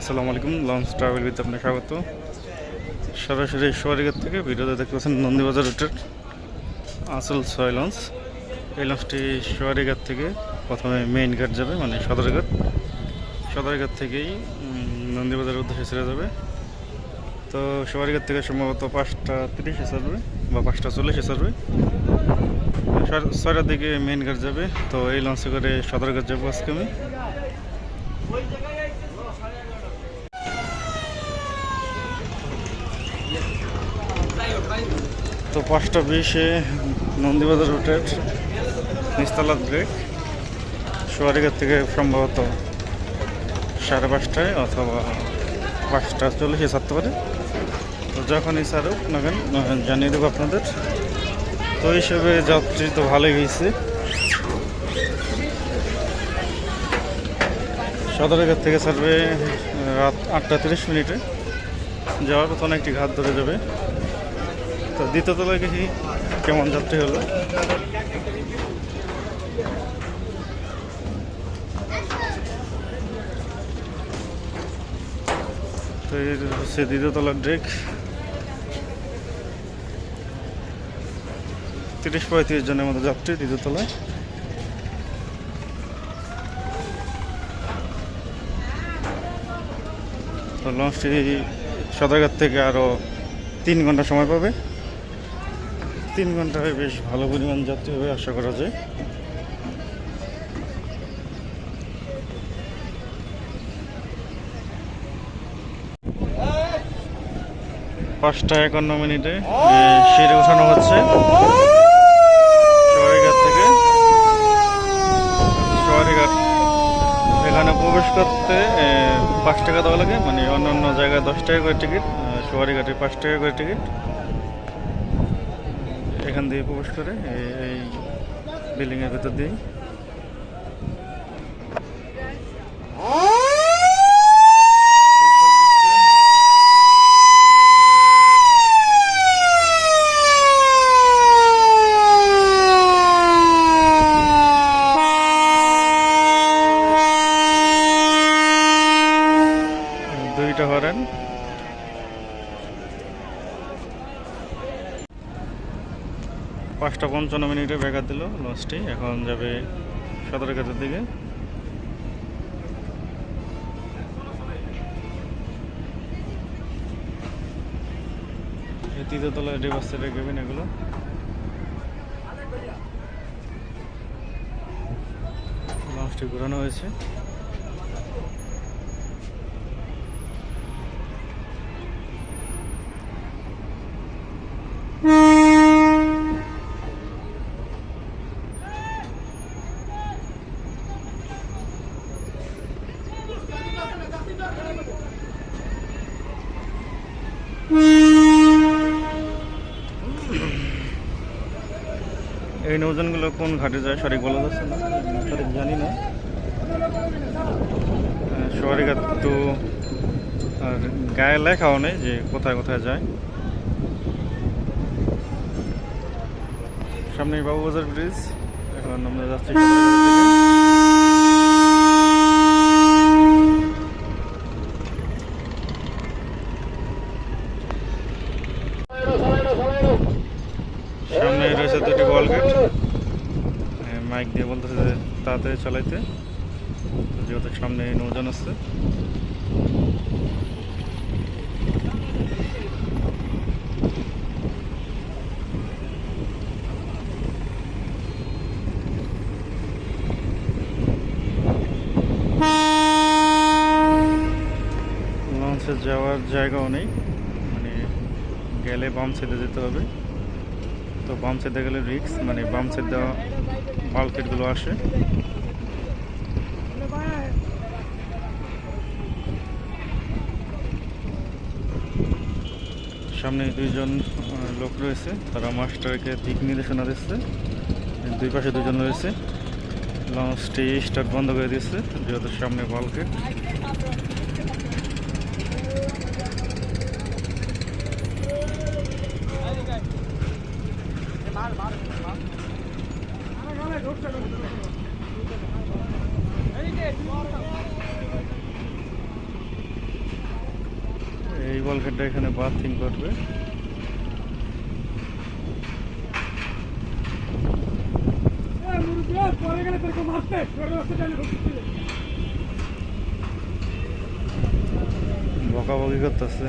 আসসালামু আলাইকুম, launch travel with আপনার স্বাগত। সরাসরি সোয়ারিঘাট থেকে ভিডিওতে দেখতে পাচ্ছেন নন্দীবাজার রুটের আসল ছয় লঞ্চ। এই লঞ্চটি সোয়ারিঘাট থেকে প্রথমে মেইন ঘাট যাবে, মানে সদরঘাট। সদরঘাট থেকেই নন্দীবাজারের উদ্দেশ্যে ছেড়ে যাবে। তো সোয়ারিঘাট থেকে সম্ভবত 5:30 ছাড়বে বা 5:40 ছাড়বে। 6টার দিকে মেইন ঘাট যাবে। তো এই লঞ্চে করে সদরঘাট যাবো আজকে আমি। তো 5:20 নন্দীবাজার রুটের নিস্তালা ব্রেক। সোয়ারিঘাট থেকে সম্ভবত 5:30 অথবা 5:40 ছাড়তে পারে। তো যখনই ছাড়ুক না কেন জানিয়ে দেবো আপনাদের। তো হিসেবে যাত্রী তো ভালোই হয়েছে। সদরঘাট থেকে ছাড়বে রাত 8:30। যাওয়ার পথে অনেকটি ঘাট ধরে যাবে। তো দ্বিতীয় তলায় দেখি কেমন যাত্রী হলো। তো এই হচ্ছে দ্বিতীয় তলার ডেক। 30-35 জনের মতো যাত্রী দ্বিতীয় তলায়। তো লঞ্চটি সদরঘাট থেকে আরও 3 ঘন্টা সময় পাবে। 3 ঘন্টায় বেশ ভালো পরিমাণ যাত্রী হবে আশা করা যায়। পাঁচটা 51 সিঁড়ি উঠানো হচ্ছে সোয়ারিঘাট থেকে। সোয়ারিঘাট এখানে প্রবেশ করতে 5 টাকা দেওয়া লাগে, মানে অন্যান্য জায়গায় 10 টাকা করে টিকিট, সোয়ারিঘাটে 5 টাকা করে টিকিট। এখান দিয়ে প্রবেশ করে এই বিল্ডিংয়ের ভেতর দিয়ে। দুইটা হরেন। পাঁচটা 55 ব্যাঘাত দিল লঞ্চটি। এখন যাবে সদরঘাটের দিকে। এই তৃতীয় তলায় ডিভার্সের কেবিন এগুলো। লঞ্চটি ঘোরানো হয়েছে। এই নৌযানগুলো কোন ঘাটে যায় সঠিক বলা যাচ্ছে না, সঠিক জানি না। সোয়ারিঘাট তো আর গায়ে লেখাও নেই যে কোথায় কোথায় যায়। সামনে বাবুবাজার ব্রিজ। এখন আমরা যাচ্ছি সদরঘাটের দিকে। সামনে রয়েছে দুটি বল গেট। মাইক দিয়ে বলতেছে যে তাড়াতাড়ি চালাইতে, যেহেতু সামনে নৌযান আছে। লঞ্চে যাওয়ার জায়গাও নেই, মানে গেলে বাম সাইডে যেতে হবে। তো বাম সাইডে গেলে রিক্স, মানে বাম সাইড দেওয়া বাল্কেটগুলো আসে। সামনে 2জন লোক রয়েছে, তারা মাস্টারকে দিক নির্দেশনা দিচ্ছে। দুই পাশে 2জন রয়েছে। লঞ্চটি স্টার্ট বন্ধ করে দিচ্ছে যেহেতু সামনে বাল্কেট। বলকেটটা এখানে বাথিং করবে। বকাবকি করতেছে।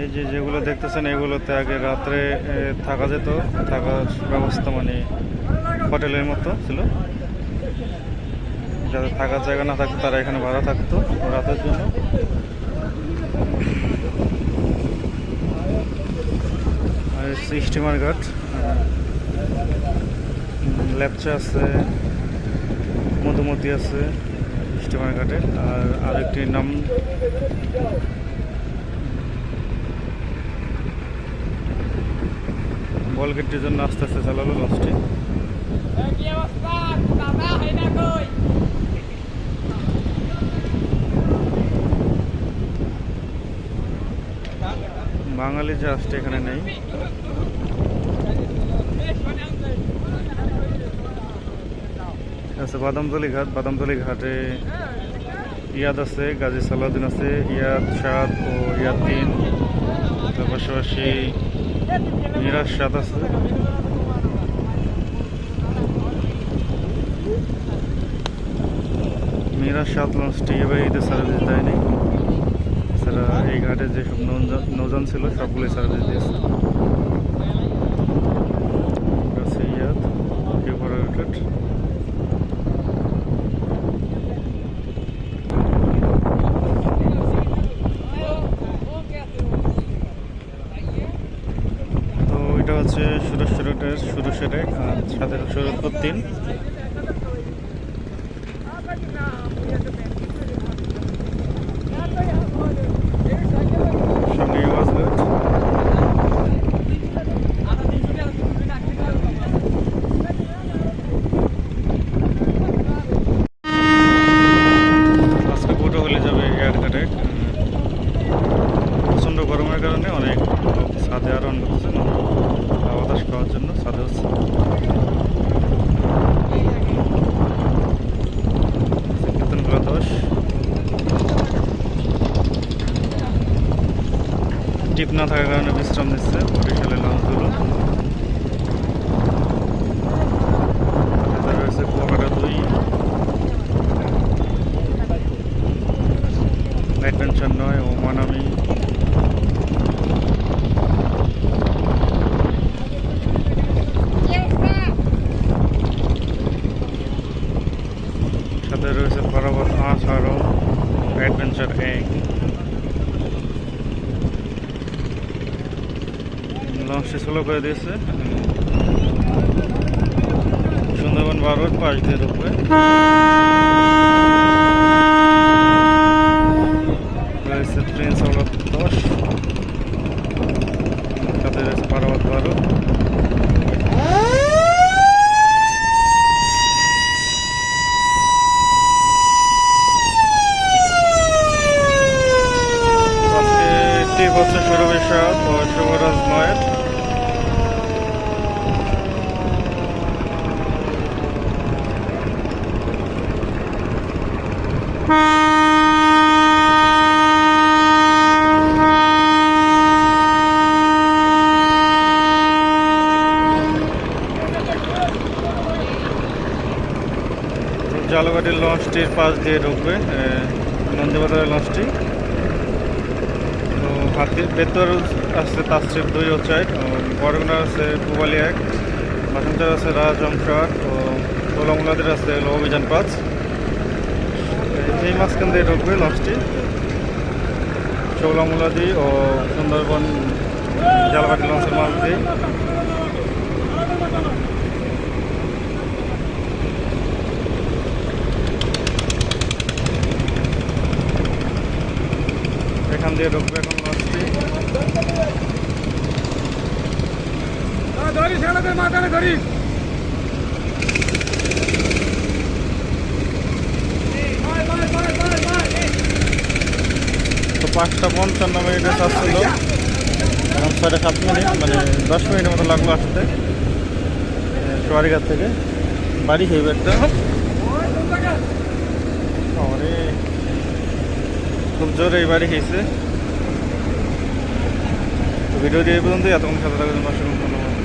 এই যে যেগুলো দেখতেছেন এগুলোতে আগে রাত্রে থাকা যেত, থাকার ব্যবস্থা মানে হোটেলের মতো ছিল। যাদের থাকার জায়গা না থাকতো তারা এখানে ভাড়া থাকতো রাতের জন্য। আর স্টিমার ঘাট, লেপচা আছে, মধুমতি আছে স্টিমার ঘাটে। আর আরেকটি নাম বলগেটটির জন্য আস্তে আস্তে চালালো লঞ্চটি। বাঙালি জাহাজটি এখানে নেই। আচ্ছা, বাদামতলি ঘাট। বাদামতলি ঘাটে ইয়াদ আছে, গাজী সালাউদ্দিন আছে, ইয়াদ 7 ও ইয়াদ 3, তার পাশাপাশি মিরাজ 7 আছে। মিরাজ 7 লঞ্চটি এবার ঈদের সার্ভিস দেয়নি। এছাড়া এই ঘাটে যেসব নৌযান ছিল সবগুলোই সার্ভিস দিয়েছে। ইয়াদ রিপোর্টেড। তো এটা হচ্ছে সুরেশ্বর রুটের সুরেশ্বরে, আর সাথে শরৎপুর 3। সামনে ওয়াজঘাট। আজকে বোটও হলে যাবে এয়ারঘাটে। প্রচণ্ড গরমের কারণে অনেক লোক ছাদে আরোহণ করতেছে বাতাস খাওয়ার জন্য। ছাদে হচ্ছে কীর্তনগুলো 10। টিপ না থাকার কারণে বিশ্রাম নিচ্ছে বরিশালের লঞ্চগুলো। রয়েছে কুয়াকাটা 2, অ্যাডভেঞ্চার 9 ও মানামি। সাথে রয়েছে পারাবত 8 ও অ্যাডভেঞ্চার 1। লঞ্চটি স্লো করে দিয়েছে। সুন্দরবন 12 পাশ দিয়ে ঢুকবে। রয়েছে প্রিন্স আওলাদ 10, সাথে রয়েছে পারাবত 12। আজকে ট্রিপ হচ্ছে সুরভি 7 ও শুভরাজ 9। জালগাড়ির লঞ্চটির পাশ দিয়ে ঢুকবে নন্দীবাজারের লঞ্চটি। তো হাতির ভেতর আছে তাস্ট্রিপ 2 ও 4, বরগুনার আছে পুবালি 1, বাসন্তের আছে রাজহংসার ও তোলামুলাদের আছে অভিযান 5। এই মাঝখান দিয়ে ঢুকবে লঞ্চটি চৌলামুলাদি ও সুন্দরবন জালগাড়ি লঞ্চের মাঝ দিয়ে। এখান দিয়ে ঢুকবে এখন লঞ্চটি। তো 5:55 চাচ্ছিল, এখন 6:07, মানে 10 মিনিটের মতো লাগলো আসতে। সোয়ারিঘাট থেকে বাড়ি খেয়ে একটা খুব জোরে এই বাড়ি খেয়েছে। ভিডিও দিয়ে এই পর্যন্ত এতক্ষণ সাথে থাকার জন্য অসংখ্য ধন্যবাদ।